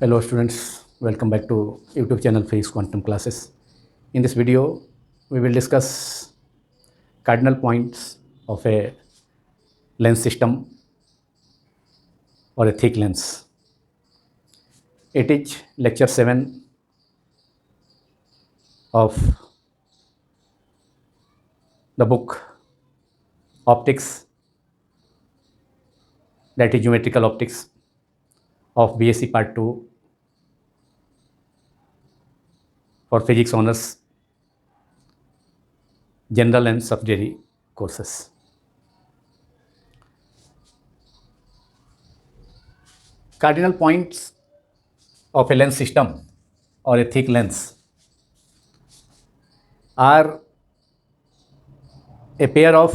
Hello students, welcome back to YouTube channel Physics Quantum Classes. In this video, we will discuss cardinal points of a lens system or a thick lens. It is lecture 7 of the book Optics, that is Geometrical Optics of BSc Part 2 for Physics Honours General and Subsidiary courses. Cardinal points of a lens system or a thick lens are a pair of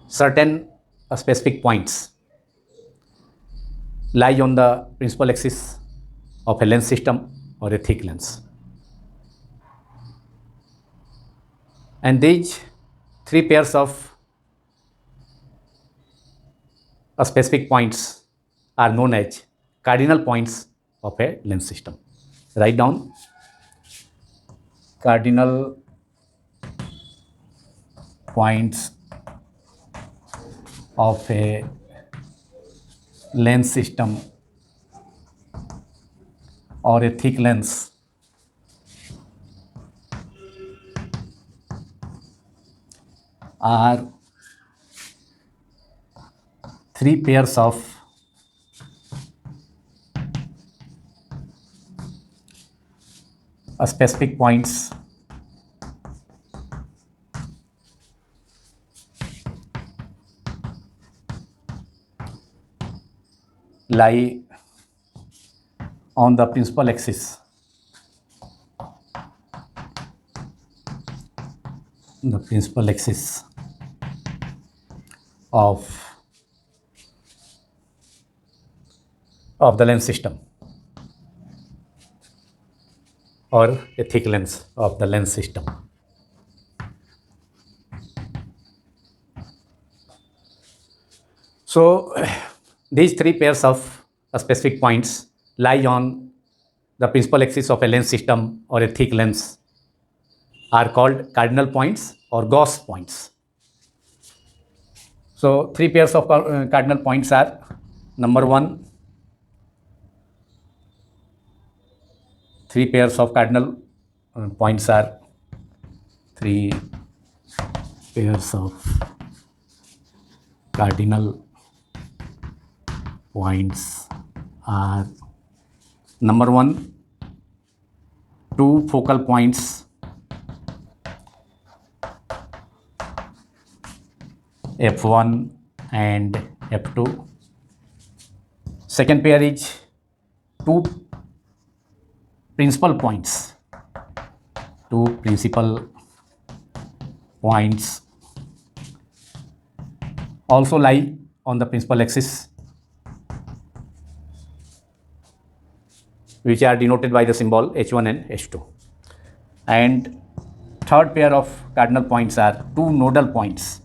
certain specific points lie on the principal axis of a lens system or a thick lens. And these three pairs of specific points are known as cardinal points of a lens system. Write down cardinal points of a lens system or a thick lens are three pairs of specific points lie on the principal axis of the lens system or a thick lens of the lens system. So these three pairs of specific points lie on the principal axis of a lens system or a thick lens are called cardinal points or Gauss points. So three pairs of cardinal points are: number one, three pairs of cardinal points are three pairs of cardinal points are number one, two focal points F1 and F2. Second pair is two principal points also lie on the principal axis, which are denoted by the symbol H1 and H2. And third pair of cardinal points are two nodal points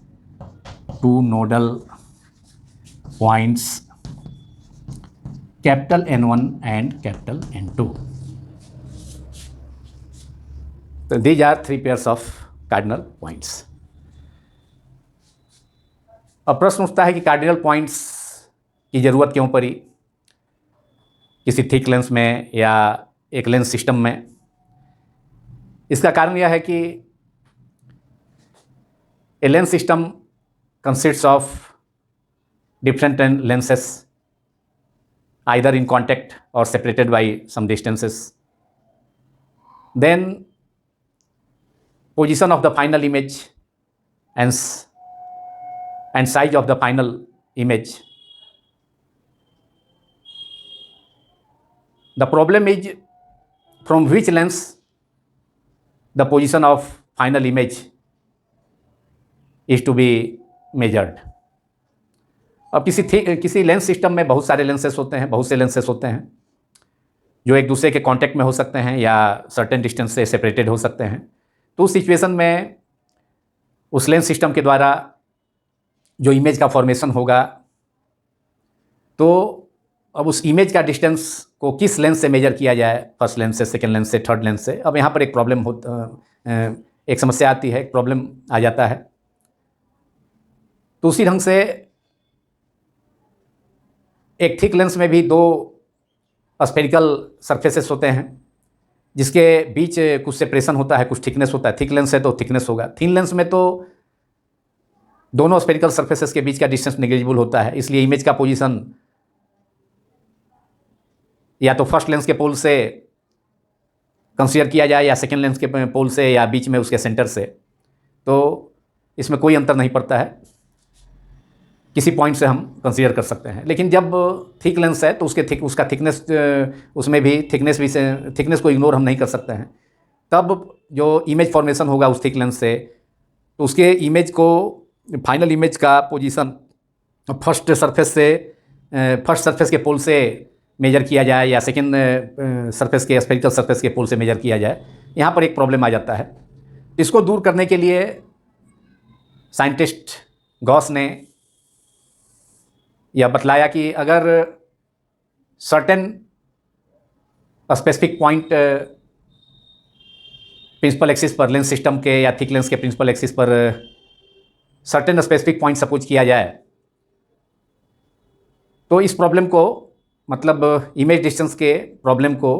capital N1 and capital N2. So these are three pairs of cardinal points. अब प्रश्न उठता है कि cardinal points की ज़रूरत क्यों पड़ी किसी थिक लेंस में या एक लेंस सिस्टम में। इसका कारण यह है कि ए lens system consists of different lenses either in contact or separated by some distances. Then position of the final image and size of the final image. The problem is from which lens the position of final image is to be measured. अब किसी lens system में बहुत से lenses होते हैं जो एक दूसरे के कांटेक्ट में हो सकते हैं या सर्टेन डिस्टेंस से सेपरेटेड हो सकते हैं। तो उस सिचुएशन में उस लेंस सिस्टम के द्वारा जो इमेज का फॉर्मेशन होगा तो अब उस इमेज का डिस्टेंस को किस लेंस से मेजर किया जाए, फर्स्ट लेंस से, सेकेंड लेंस से, थर्ड लेंस से। अब यहाँ पर एक प्रॉब्लम एक समस्या आती है, एक प्रॉब्लम आ जाता है। तो उसी ढंग से एक थिक लेंस में भी दो स्फेरिकल सरफेसेस होते हैं जिसके बीच कुछ सेपरेशन होता है, कुछ थिकनेस होता है। थिक लेंस है तो थिकनेस होगा। थिन लेंस में तो दोनों स्फेरिकल सरफेसेस के बीच का डिस्टेंस नेग्लिजिबल होता है, इसलिए इमेज का पोजीशन या तो फर्स्ट लेंस के पोल से कंसीडर किया जाए या सेकेंड लेंस के पोल से या बीच में उसके सेंटर से, तो इसमें कोई अंतर नहीं पड़ता है, किसी पॉइंट से हम कंसीडर कर सकते हैं। लेकिन जब थिक लेंस है तो उसका थिकनेस, उसमें भी थिकनेस को इग्नोर हम नहीं कर सकते हैं। तब जो इमेज फॉर्मेशन होगा उस थिक लेंस से, तो उसके इमेज को, फाइनल इमेज का पोजीशन फर्स्ट सरफेस के पोल से मेजर किया जाए या सेकेंड सरफेस के, स्फेरिकल सरफेस के पोल से मेजर किया जाए, यहाँ पर एक प्रॉब्लम आ जाता है। इसको दूर करने के लिए साइंटिस्ट गॉस ने यह बतलाया कि अगर certain specific point principal axis पर लेंस सिस्टम के या थिक लेंस के प्रिंसिपल एक्सिस पर सर्टेन स्पेसिफिक पॉइंट सपोज किया जाए, तो इस प्रॉब्लम को, मतलब इमेज डिस्टेंस के प्रॉब्लम को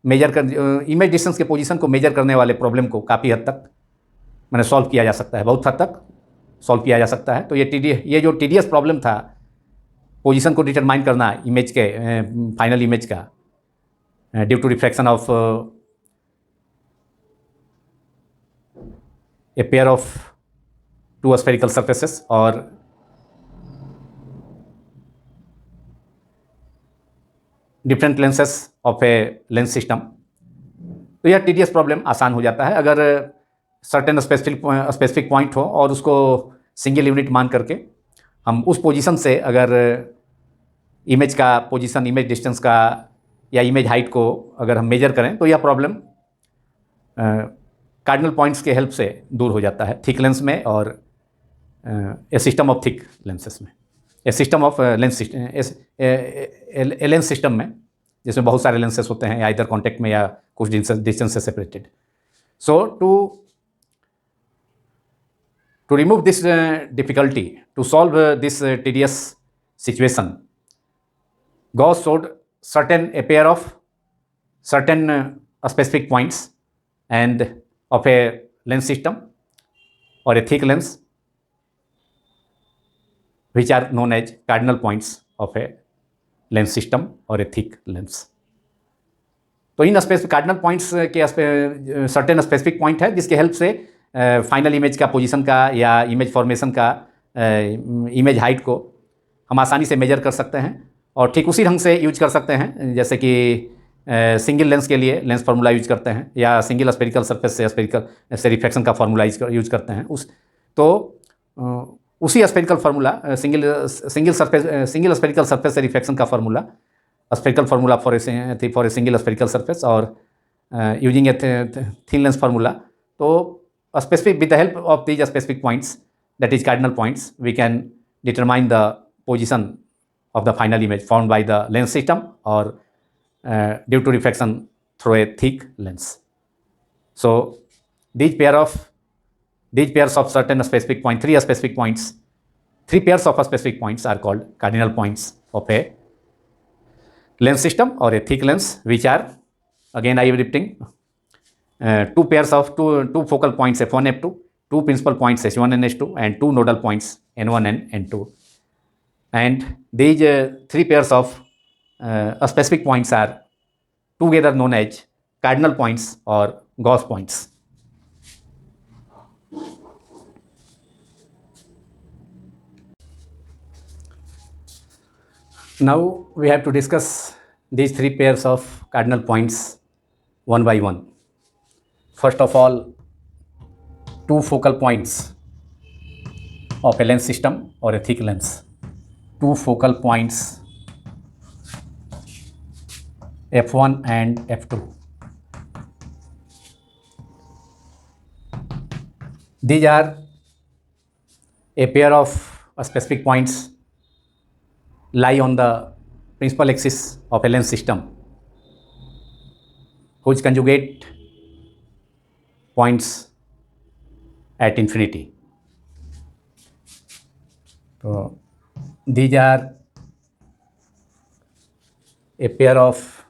इमेज डिस्टेंस के पोजीशन को मेजर करने वाले प्रॉब्लम को काफ़ी हद तक मैंने सॉल्व किया जा सकता है, बहुत हद तक सॉल्व किया जा सकता है। तो ये जो टीडियस प्रॉब्लम था, पोजीशन को डिटरमाइन करना इमेज के, फाइनल इमेज का, due to refraction of a pair of two spherical surfaces और different lenses of a lens system, तो यह टीडियस प्रॉब्लम आसान हो जाता है अगर सर्टेन स्पेसिफिक पॉइंट हो और उसको सिंगल यूनिट मान करके हम उस पोजीशन से अगर इमेज का पोजीशन, इमेज डिस्टेंस का या इमेज हाइट को अगर हम मेजर करें, तो यह प्रॉब्लम कार्डिनल पॉइंट्स के हेल्प से दूर हो जाता है थिक लेंस में और ए सिस्टम ऑफ थिक लेंसेस में, ए सिस्टम ऑफ लेंस सिस्टम में, जिसमें बहुत सारे लेंसेस होते हैं या इधर कॉन्टेक्ट में या कुछ डिस्टेंस से separated. So to remove this difficulty, to solve this tedious situation, Gauss showed a pair of certain specific points and of a lens system or a thick lens, which are known as cardinal points of a lens system or a thick lens. तो इन cardinal points के certain specific point है जिसके help से final image का position का या image formation का, image height को हम आसानी से मेजर कर सकते हैं और ठीक उसी ढंग से यूज कर सकते हैं जैसे कि सिंगल लेंस के लिए लेंस फार्मूला यूज करते हैं या सिंगल स्फेरिकल सरफेस से रिफ्रैक्शन का फार्मूला यूज करते हैं। उसी spherical formula, single spherical surface से रिफ्रैक्शन का formula, spherical formula for a single spherical surface और using a thin lens formula, तो specific with the help of these specific points, that is cardinal points, we can determine the position of the final image formed by the lens system or due to refraction through a thick lens. So these pairs of certain specific point, three pairs of specific points are called cardinal points of a lens system or a thick lens, which are, again I am repeating, two pairs of two focal points f1 f2, two principal points h1 and h2, and two nodal points n1 and n2, and these three pairs of specific points are together known as cardinal points or Gauss points. Now we have to discuss these three pairs of cardinal points one by one. First of all, two focal points of a lens system or a thick lens. Two focal points f1 and f2. These are a pair of specific points lie on the principal axis of a lens system whose conjugate points at infinity. So these are a pair of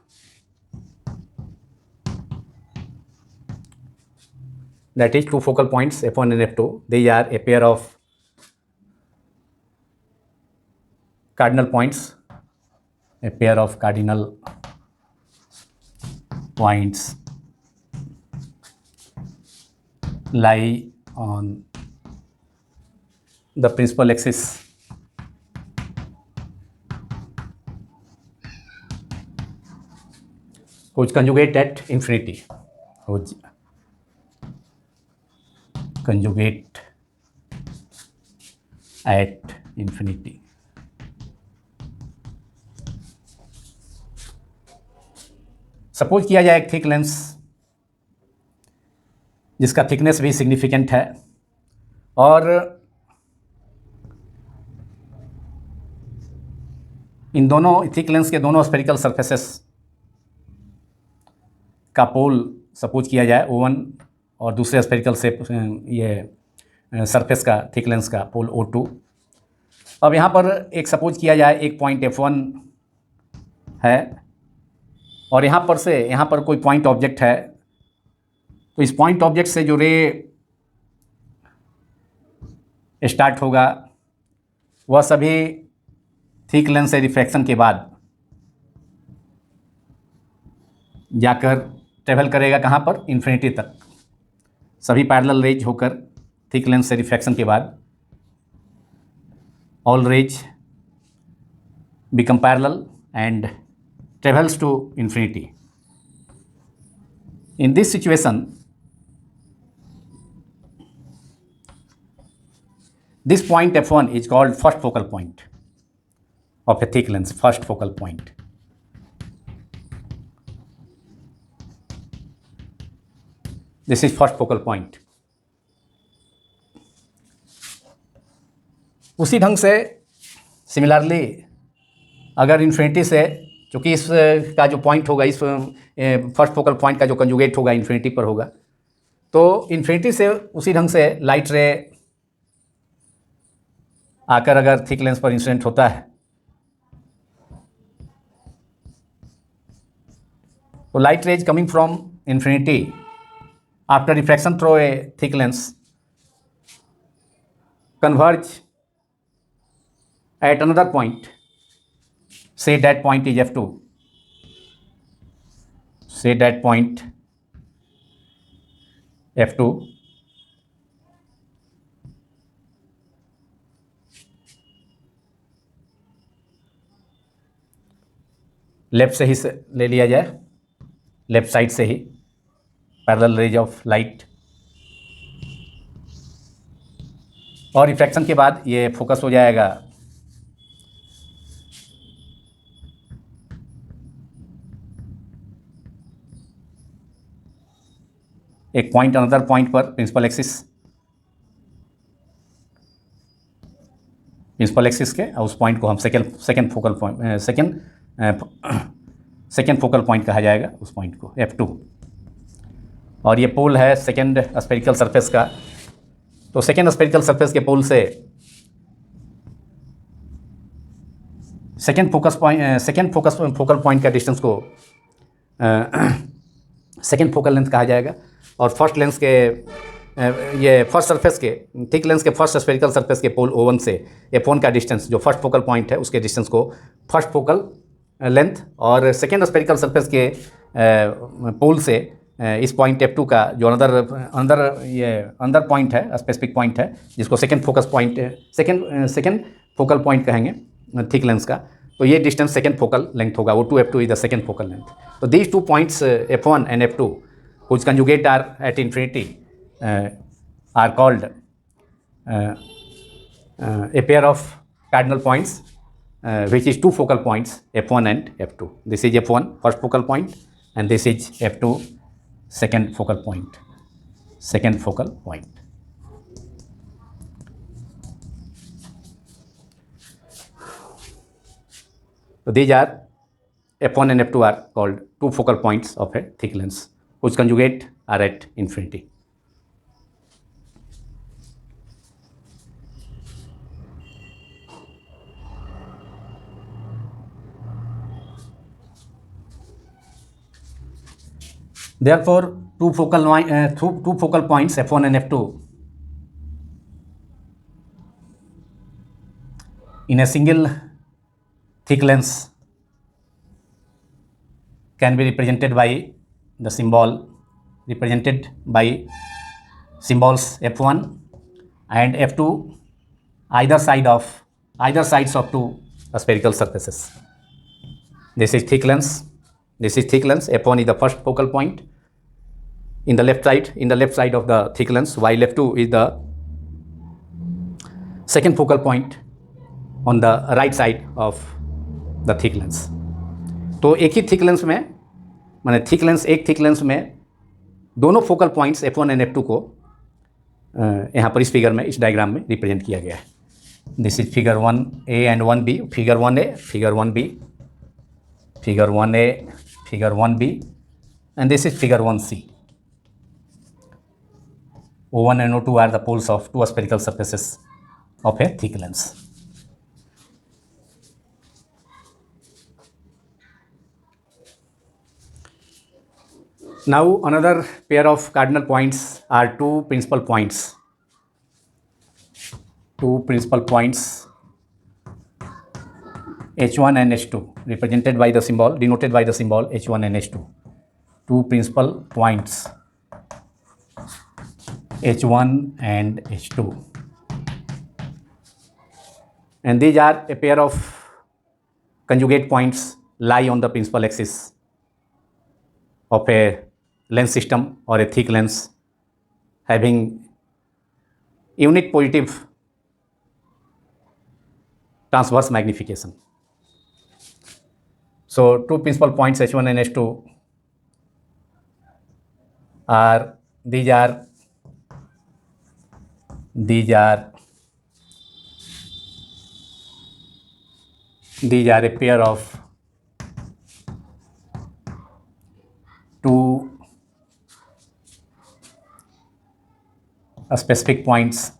that is two focal points f1 and f2. These are a pair of cardinal points, a pair of cardinal points lie on the principal axis whose conjugate at infinity, whose conjugate at infinity. Suppose किया जाए एक thick lens जिसका thickness भी significant है और इन दोनों thick lens के दोनों स्फेरिकल सरफेसेस का पोल सपोज किया जाए O1 और दूसरे स्फेरिकल से ये सरफेस का थिक लेंस का पोल O2। अब यहाँ पर एक सपोज किया जाए एक पॉइंट F1 है और यहाँ पर से यहाँ पर कोई पॉइंट ऑब्जेक्ट है, तो इस पॉइंट ऑब्जेक्ट से जो रे स्टार्ट होगा वह सभी थिक लेंस से रिफ्रैक्शन के बाद जाकर ट्रेवल करेगा कहाँ पर, इन्फिनिटी तक। सभी पैरेलल रेज होकर थिक लेंस से रिफ्रैक्शन के बाद all rays become parallel and travels to infinity. In this situation, this point F1 is called first focal point of a thick lens, first focal point. This is first focal point. उसी ढंग से similarly अगर infinity से, क्योंकि इस का जो point होगा, इस फर्स्ट फोकल पॉइंट का जो कंजुगेट होगा इन्फिनिटी पर होगा, तो इन्फिनिटी से उसी ढंग से लाइट रे आकर अगर थिक लेंस पर इंसिडेंट होता है तो light rays coming from infinity after refraction through a thick lens converge at another point. Say that point is F2. Say that point F2. Left से ही ले लिया जाए, लेफ्ट साइड से ही पैरेलल रेज ऑफ लाइट, और refraction के बाद ये focus हो जाएगा एक पॉइंट अनदर पॉइंट पर प्रिंसिपल एक्सिस के, और उस पॉइंट को हम सेकेंड फोकल पॉइंट कहा जाएगा, उस पॉइंट को F2। और ये पोल है सेकेंड स्फेरिकल सरफेस का, तो सेकेंड स्फेरिकल सरफेस के पोल से सेकेंड फोकल पॉइंट का डिस्टेंस को सेकेंड फोकल लेंथ कहा जाएगा। और फर्स्ट लेंस के ये फर्स्ट सरफेस के थिक लेंस के फर्स्ट स्फेरिकल सरफेस के पोल O1 से F1 का डिस्टेंस जो फर्स्ट फोकल पॉइंट है उसके डिस्टेंस को फर्स्ट फोकल लेंथ, और सेकेंड स्फेरिकल सरफेस के पोल से इस पॉइंट F2 का जो अंदर पॉइंट है, स्पेसिफिक पॉइंट है, जिसको सेकेंड फोकल पॉइंट कहेंगे थिक लेंस का, तो ये डिस्टेंस सेकेंड फोकल लेंथ होगा। O2 F2 is the second focal length. तो these two points F1 and F2 which conjugate are at infinity are called a pair of cardinal points which is two focal points F1 and F2. This is F1 first focal point and this is F2 second focal point. So these are f1 and f2 are called two focal points of a thick lens whose conjugate are at infinity. Therefore, two focal points f1 and f2 in a single thick lens can be represented by the symbol represented by symbols f1 and f2 either sides of two spherical surfaces. This is thick lens. This is thick lens. f1 is the first focal point in the left side of the thick lens, while f2 is the second focal point on the right side of the thick lens. तो एक ही thick lens में माने एक thick lens में दोनों focal points f1 and f2 को यहाँ पर इस फिगर में, इस डायग्राम में रिप्रेजेंट किया गया है. This is figure 1A and 1B, figure 1A, figure 1B, figure 1A, figure 1B, and this is figure 1C. O1 and O2 are the poles of two spherical surfaces of a thick lens. Now another pair of cardinal points are two principal points. Two principal points H1 and H2 represented by the symbol, denoted by the symbol H1 and H2. Two principal points H1 and H2. And these are a pair of conjugate points lie on the principal axis of a lens system or a thick lens having unit positive transverse magnification. So two principal points H1 and H2 are these are a pair of two specific points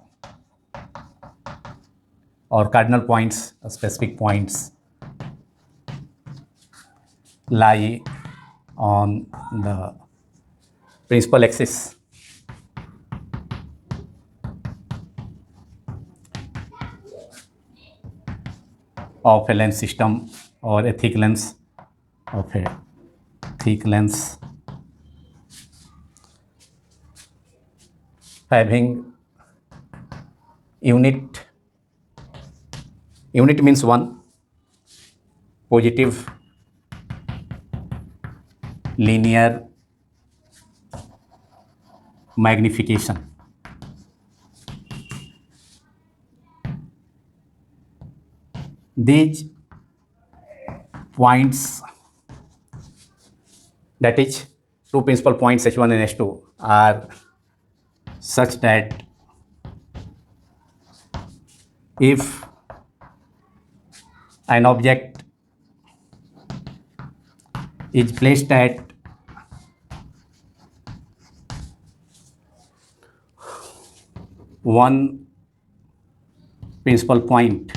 or cardinal points, specific points lie on the principal axis of a lens system or a thick lens having unit means one positive linear magnification. These points, that is two principal points H1 and H2, are such that if an object is placed at one principal point,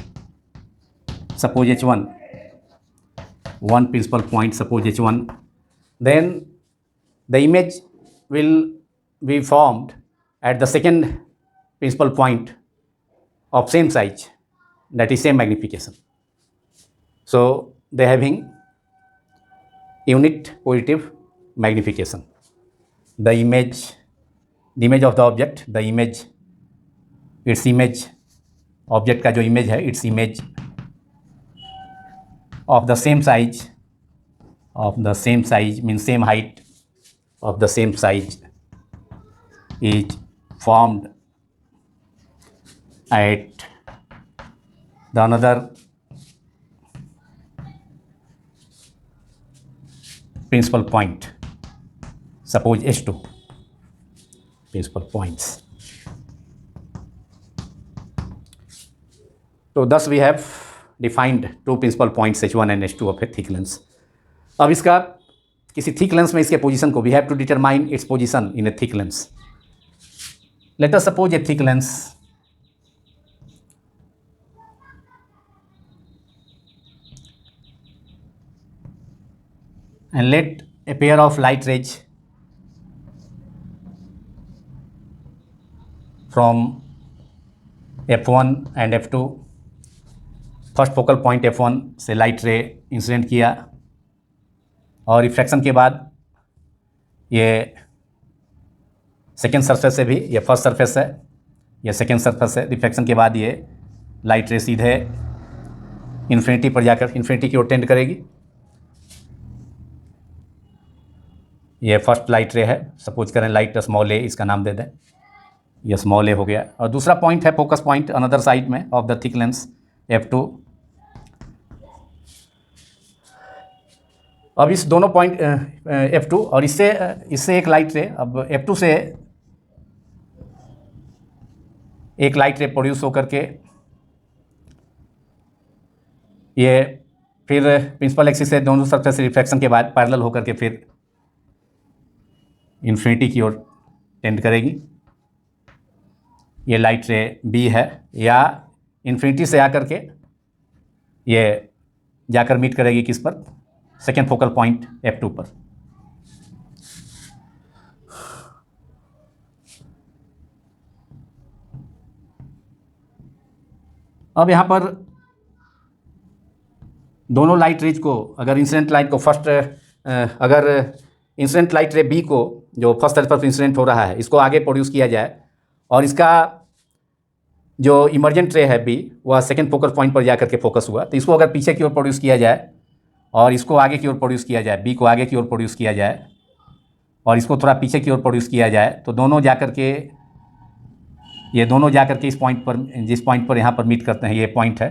suppose H1, one principal point, suppose H1, then the image will be formed at the second principal point of same size, that is same magnification. So they are having unit positive magnification. The image of the object, its image, object का जो image है, its image of the same size means same height, of the same size is formed at the another principal point, suppose H2 principal points. So thus we have defined two principal points H1 and H2 of a thick lens. अब इसका किसी thick lens में इसके position को, we have to determine its position in a thick lens. Let us suppose a thick lens and let a pair of light rays from F1 and F2, first focal point F1 से light ray incident किया और refraction के बाद ये second surface से भी, ये first surface है, ये सेकेंड सरफेस है, रिफ्रैक्शन के बाद ये लाइट रे सीधे इन्फिनिटी पर जाकर इन्फिनिटी की ओर टेंड करेगी. ये फर्स्ट लाइट रे है, सपोज करें लाइट स्मॉल ए, इसका नाम दे दें, ये स्मॉल ए हो गया. और दूसरा पॉइंट है फोकस पॉइंट अनदर साइड में of the thick lens F2. अब इस दोनों पॉइंट F2 और इससे एक लाइट रे, अब F2 से एक लाइट रे प्रोड्यूस होकर के ये फिर प्रिंसिपल एक्सिस से दोनों सरफेस से रिफ्रैक्शन के बाद पैरेलल होकर के फिर इन्फिनिटी की ओर टेंड करेगी. ये लाइट रे B है, या इन्फिनिटी से आकर के ये जाकर मीट करेगी किस पर, सेकेंड फोकल पॉइंट F2 पर. अब यहाँ पर दोनों लाइट रेज को, अगर इंसिडेंट लाइट को अगर इंसिडेंट लाइट रे B को जो फर्स्ट सरफेस पर इंसिडेंट हो रहा है, इसको आगे प्रोड्यूस किया जाए और इसका जो इमर्जेंट रे है B वह सेकेंड फोकल पॉइंट पर जाकर के फोकस हुआ, तो इसको अगर पीछे की ओर प्रोड्यूस किया जाए और इसको आगे की ओर प्रोड्यूस किया जाए, B को आगे की ओर प्रोड्यूस किया जाए और इसको थोड़ा पीछे की ओर प्रोड्यूस किया जाए, तो दोनों जाकर के, ये दोनों जाकर के इस पॉइंट पर, जिस पॉइंट पर यहाँ पर मीट करते हैं, ये पॉइंट है.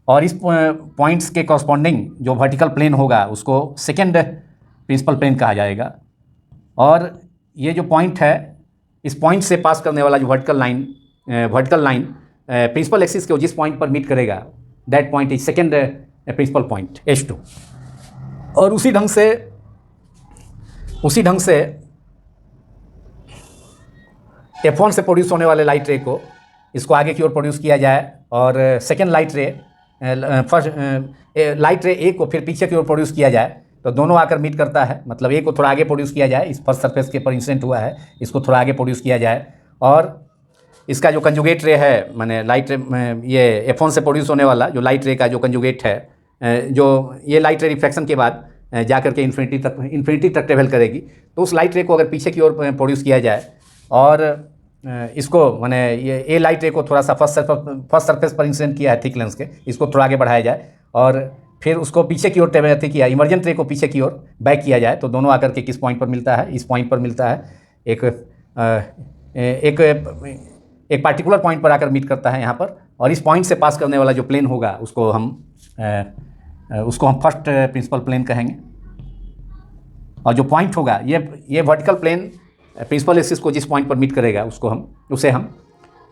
और इस पॉइंट्स के कॉरस्पॉन्डिंग जो वर्टिकल प्लेन होगा उसको सेकेंड प्रिंसिपल प्लेन कहा जाएगा. और ये जो पॉइंट है, इस पॉइंट से पास करने वाला जो वर्टिकल लाइन प्रिंसिपल एक्सिस को जिस पॉइंट पर मीट करेगा, that point is second principal point H2. और उसी ढंग से F1 से प्रोड्यूस होने वाले लाइट रे को इसको आगे की ओर प्रोड्यूस किया जाए और सेकेंड लाइट रे, फर्स्ट लाइट रे A को फिर पीछे की ओर प्रोड्यूस किया जाए, तो दोनों आकर मीट करता है. मतलब A को थोड़ा आगे प्रोड्यूस किया जाए, इस फर्स्ट सरफेस के पर इंसिडेंट हुआ है, इसको थोड़ा आगे प्रोड्यूस किया जाए और इसका जो कंजुगेट रे है, माने लाइट रे, ये F1 से प्रोड्यूस होने वाला जो लाइट रे का जो कंजुगेट है, जो ये लाइट रे रिफ्रैक्शन के बाद जाकर के इन्फिनिटी तक ट्रेवल करेगी, तो उस लाइट रे को अगर पीछे की ओर प्रोड्यूस किया जाए और इसको, माने ये ए लाइट रे को थोड़ा सा फर्स्ट सरफेस पर इंसिडेंट किया है थिक लेंस के, इसको थोड़ा आगे बढ़ाया जाए और फिर उसको पीछे की ओर ट्रेवल किया, इमर्जेंट रे को पीछे की ओर बैक किया जाए, तो दोनों आकर के किस पॉइंट पर मिलता है, इस पॉइंट पर मिलता है. एक पार्टिकुलर पॉइंट पर आकर मीट करता है यहाँ पर. और इस पॉइंट से पास करने वाला जो प्लेन होगा उसको हम फर्स्ट प्रिंसिपल प्लेन कहेंगे. और जो पॉइंट होगा, ये वर्टिकल प्लेन प्रिंसिपल एक्सिस को जिस पॉइंट पर मीट करेगा उसे हम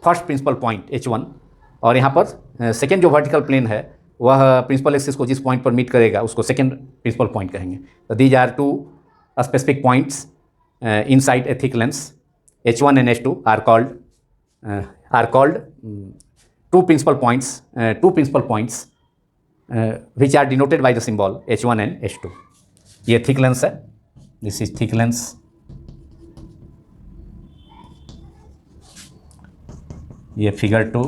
फर्स्ट प्रिंसिपल पॉइंट H1, और यहाँ पर सेकेंड जो वर्टिकल प्लेन है वह प्रिंसिपल एक्सिस को जिस पॉइंट पर मीट करेगा उसको सेकेंड प्रिंसिपल पॉइंट कहेंगे. तो these are two specific points inside a thick lens. H1 and H2 are called two principal points which are denoted by the symbol H1 and H2. ये thick lens है, this is thick lens. ये figure 2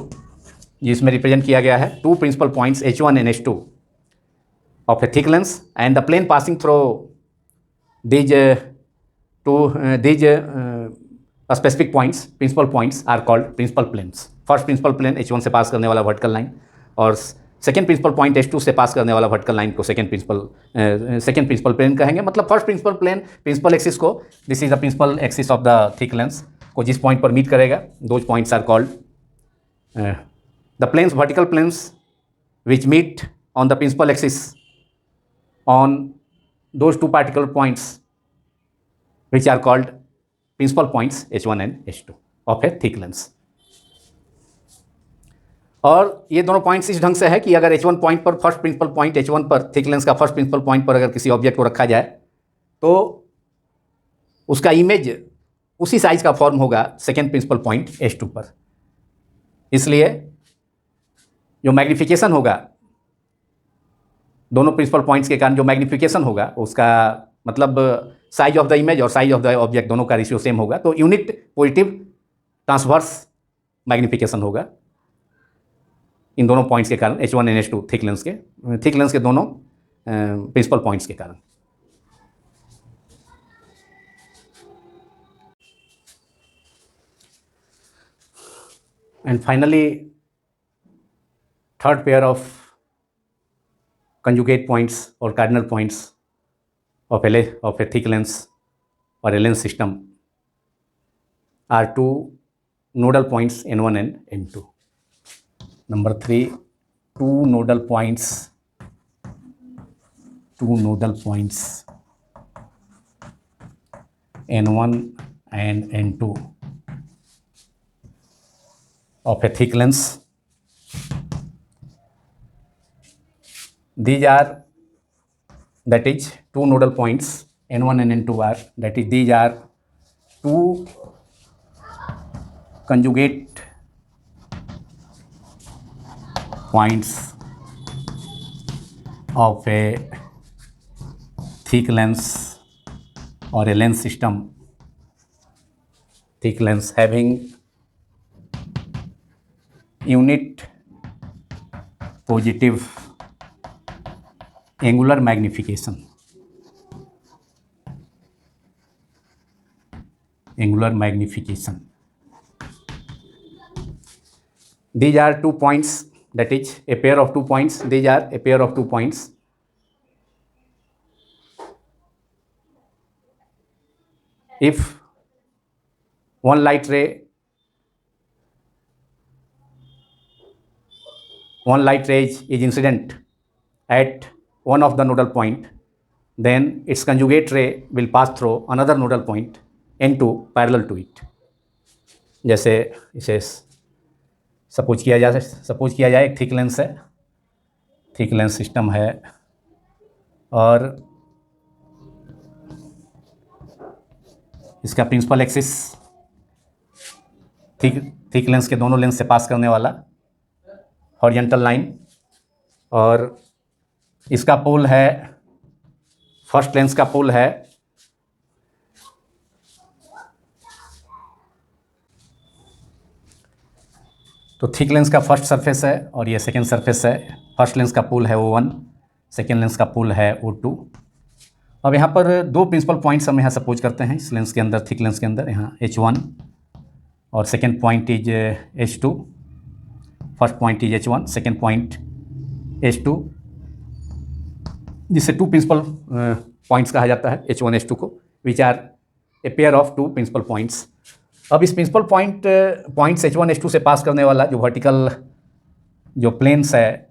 जिसमें represent किया गया है two principal points H1 and H2 of a thick lens, and the plane passing through these specific points, principal points, are called principal planes. First principal plane H1 से pass करने वाला vertical line और second principal point H2 से pass करने वाला vertical line को second principal plane कहेंगे. मतलब first principal plane principal axis को, this is the principal axis of the thick lens, को जिस पॉइंट पर मीट करेगा, those points are called the planes, vertical planes which meet on the principal axis on those two particular points which are called principal points H1 and H2 of a thick lens. और ये दोनों points इस ढंग से है कि अगर H1 point पर, फर्स्ट प्रिंसिपल पॉइंट H1 पर, थिक लेंस का फर्स्ट प्रिंसिपल पॉइंट पर अगर किसी ऑब्जेक्ट को रखा जाए तो उसका इमेज उसी साइज का फॉर्म होगा सेकेंड प्रिंसिपल पॉइंट H2 पर। इसलिए जो मैग्निफिकेशन होगा दोनों प्रिंसिपल पॉइंट्स के कारण, जो मैग्निफिकेशन होगा उसका मतलब साइज ऑफ द इमेज और साइज ऑफ द ऑब्जेक्ट दोनों का रेशियो सेम होगा, तो यूनिट पॉजिटिव ट्रांसवर्स मैग्निफिकेशन होगा इन दोनों पॉइंट्स के कारण, H1 and H2 thick lens के दोनों प्रिंसिपल पॉइंट्स के कारण। And finally third pair of conjugate points or cardinal points of a thick lens or a lens system are two nodal points N1 and N2. Number 3, two nodal points N1 and N2 of a thick lens. These are, that is, two nodal points N1 and N2 are, that is, these are two conjugate points of a thick lens or a lens system, thick lens having unit positive angular magnification. These are 2 points, that is a pair of 2 points. These are a pair of 2 points. If one light ray is incident at one of the nodal point, then its conjugate ray will pass through another nodal point N2 parallel to it. जैसे इसे suppose किया जाए एक thick lens है, thick lens system है और इसका principal axis thick lens के दोनों लेंस से पास करने वाला हॉरिजॉन्टल लाइन, और इसका पोल है, फर्स्ट लेंस का पोल है तो थिक लेंस का फर्स्ट सरफेस है और ये सेकेंड सरफेस है। फर्स्ट लेंस का पोल है O1, सेकेंड लेंस का पोल है O2। अब यहाँ पर 2 प्रिंसिपल पॉइंट्स हम यहाँ सपोज करते हैं इस लेंस के अंदर, थिक लेंस के अंदर, यहाँ H1 और second point is H2, first point is H1, second point H2, जिसे 2 प्रिंसिपल पॉइंट्स कहा जाता है H1 H2 को, which are a pair of 2 principal points. अब इस प्रिंसिपल पॉइंट्स H1 H2 से पास करने वाला जो वर्टिकल जो प्लेन्स है,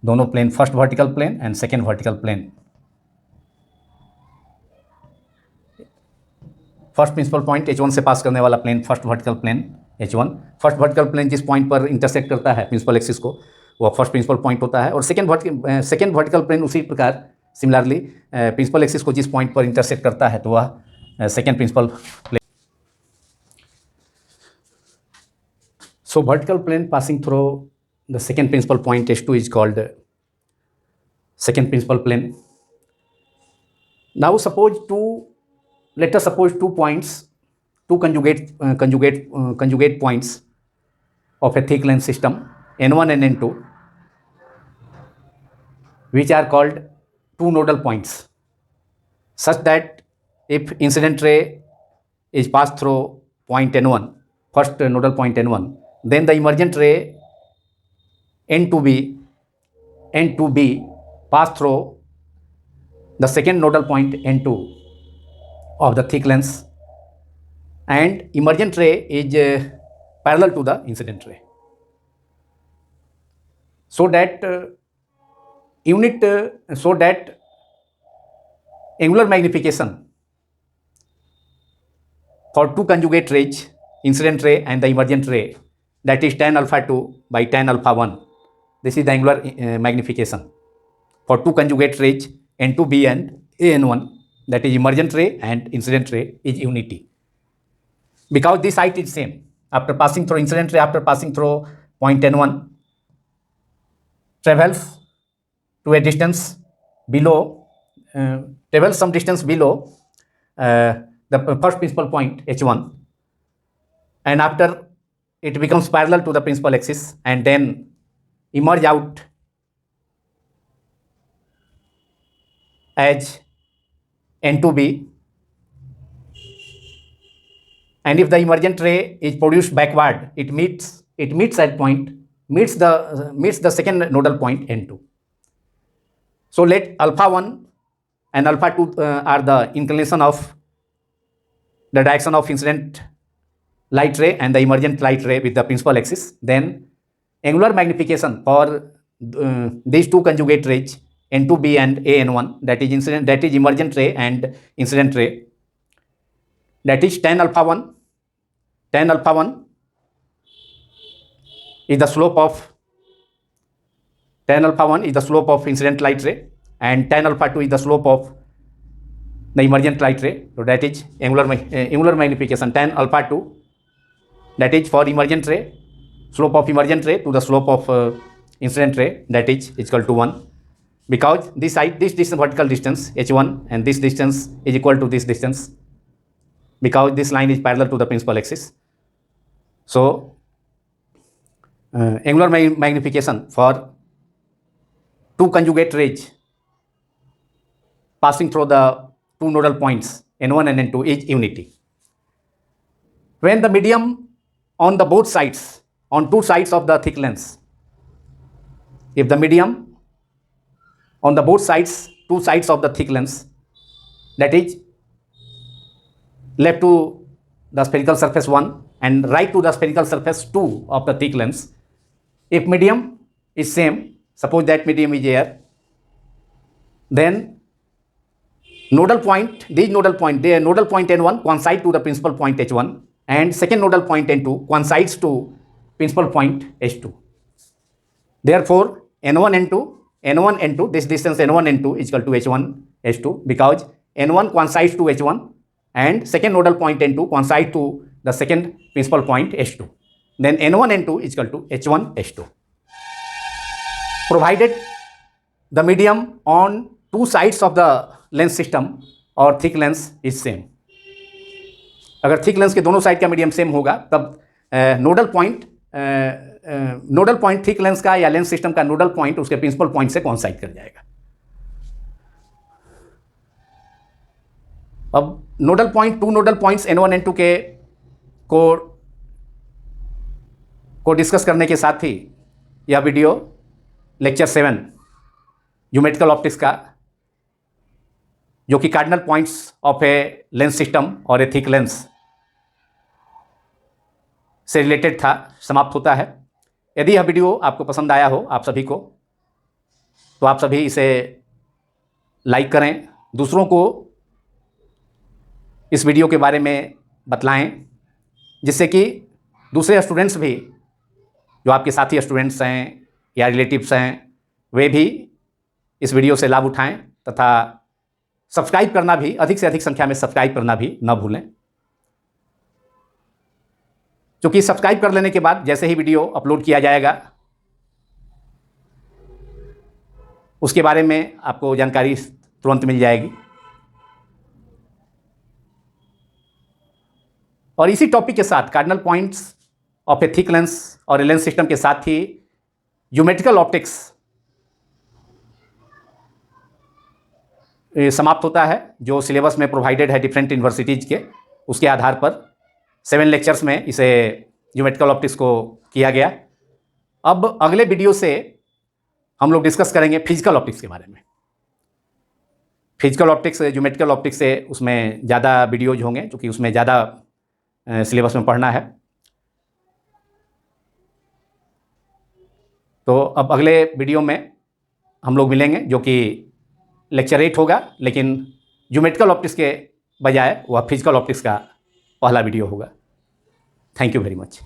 दोनों plane, first vertical plane and second vertical plane, first principal point H1 से पास करने वाला plane, first vertical plane H1, first vertical plane जिस पॉइंट पर इंटरसेक्ट करता है प्रिंसिपल एक्सिस को वो फर्स्ट प्रिंसिपल पॉइंट होता है, और सेकेंड वर्टिकल प्लेन उसी प्रकार सिमिलरली प्रिंसिपल एक्सिस को जिस पॉइंट पर इंटरसेक्ट करता है तो वह second principal plane. So vertical plane passing through the second principal point H2 is called second principal plane. Now let us suppose 2 points, 2 conjugate points of a thick lens system N1 and N2, which are called 2 nodal points, such that if incident ray is passed through point N1, first nodal point N1, then the emergent ray N2B pass through the second nodal point N2 of the thick lens, and emergent ray is parallel to the incident ray, so that angular magnification for 2 conjugate rays incident ray and the emergent ray, that is tan alpha 2 by tan alpha 1. This is the angular magnification for two conjugate rays N2B and AN1, that is emergent ray and incident ray is unity. Because this height is same, after passing through incident ray, after passing through point N1, travels to a distance below, travels some distance below the first principal point H1, and after it becomes parallel to the principal axis and then emerge out as N2B. And if the emergent ray is produced backward, it meets at point, meets the second nodal point N2. So let alpha 1 and alpha 2 are the inclination of the direction of incident light ray and the emergent light ray with the principal axis. Then angular magnification for these two conjugate rays N2B and AN1, that is emergent ray and incident ray, that is tan alpha 1. Tan alpha 1 is the slope of incident light ray, and tan alpha 2 is the slope of the emergent light ray. So that is angular magnification tan alpha 2, that is for emergent ray, slope of emergent ray to the slope of incident ray, that is equal to 1. Because this distance, vertical distance H1, and this distance is equal to this distance, because this line is parallel to the principal axis. So angular magnification for two conjugate rays passing through the two nodal points N1 and N2 is unity. When the medium on the both sides, on two sides of the thick lens, if the medium on the both sides, two sides of the thick lens, that is left to the spherical surface 1 and right to the spherical surface 2 of the thick lens, if medium is same, suppose that medium is air, then nodal point N1 coincide to the principal point H1, and second nodal point N2 coincides to principal point H2. Therefore, N1 N2, this distance N1 N2 is equal to H1 H2, because N1 coincides to H1 and second nodal point N2 coincides to the second principal point H2. Then N1 N2 is equal to H1 H2. Provided the medium on two sides of the lens system और thick lens is same, अगर thick lens के दोनों side का medium same होगा तब nodal point thick lens का या lens system का नोडल पॉइंट उसके प्रिंसिपल पॉइंट से कोइंसाइड कर जाएगा. अब two nodal points N1 N2 के को डिस्कस करने के साथ ही यह वीडियो लेक्चर 7 ज्योमेट्रिकल ऑप्टिक्स का, जो कि cardinal points of a lens system और ए थिक लेंस से रिलेटेड था, समाप्त होता है. यदि यह वीडियो आपको पसंद आया हो आप सभी को, तो आप सभी इसे लाइक करें, दूसरों को इस वीडियो के बारे में बतलाएं, जिससे कि दूसरे स्टूडेंट्स भी, जो आपके साथी स्टूडेंट्स हैं या रिलेटिव्स हैं, वे भी इस वीडियो से लाभ उठाएं तथा सब्सक्राइब करना भी, अधिक से अधिक संख्या में सब्सक्राइब करना भी न भूलें. क्योंकि सब्सक्राइब कर लेने के बाद जैसे ही वीडियो अपलोड किया जाएगा उसके बारे में आपको जानकारी तुरंत मिल जाएगी. और इसी टॉपिक के साथ cardinal points of A thick lens और ए लेंस सिस्टम के साथ ही ज्योमेट्रिकल ऑप्टिक्स समाप्त होता है, जो सिलेबस में प्रोवाइडेड है डिफरेंट यूनिवर्सिटीज़ के. उसके आधार पर 7 लेक्चर्स में इसे ज्योमेट्रिकल ऑप्टिक्स को किया गया. अब अगले वीडियो से हम लोग डिस्कस करेंगे फिजिकल ऑप्टिक्स के बारे में. फिजिकल ऑप्टिक्स ज्योमेट्रिकल ऑप्टिक्स से उसमें ज़्यादा वीडियोज होंगे, क्योंकि उसमें ज़्यादा सिलेबस में पढ़ना है. तो अब अगले वीडियो में हम लोग मिलेंगे, जो कि लेक्चर 8 होगा, लेकिन ज्योमेट्रिकल ऑप्टिक्स के बजाय वह फिजिकल ऑप्टिक्स का पहला वीडियो होगा. Thank you very much.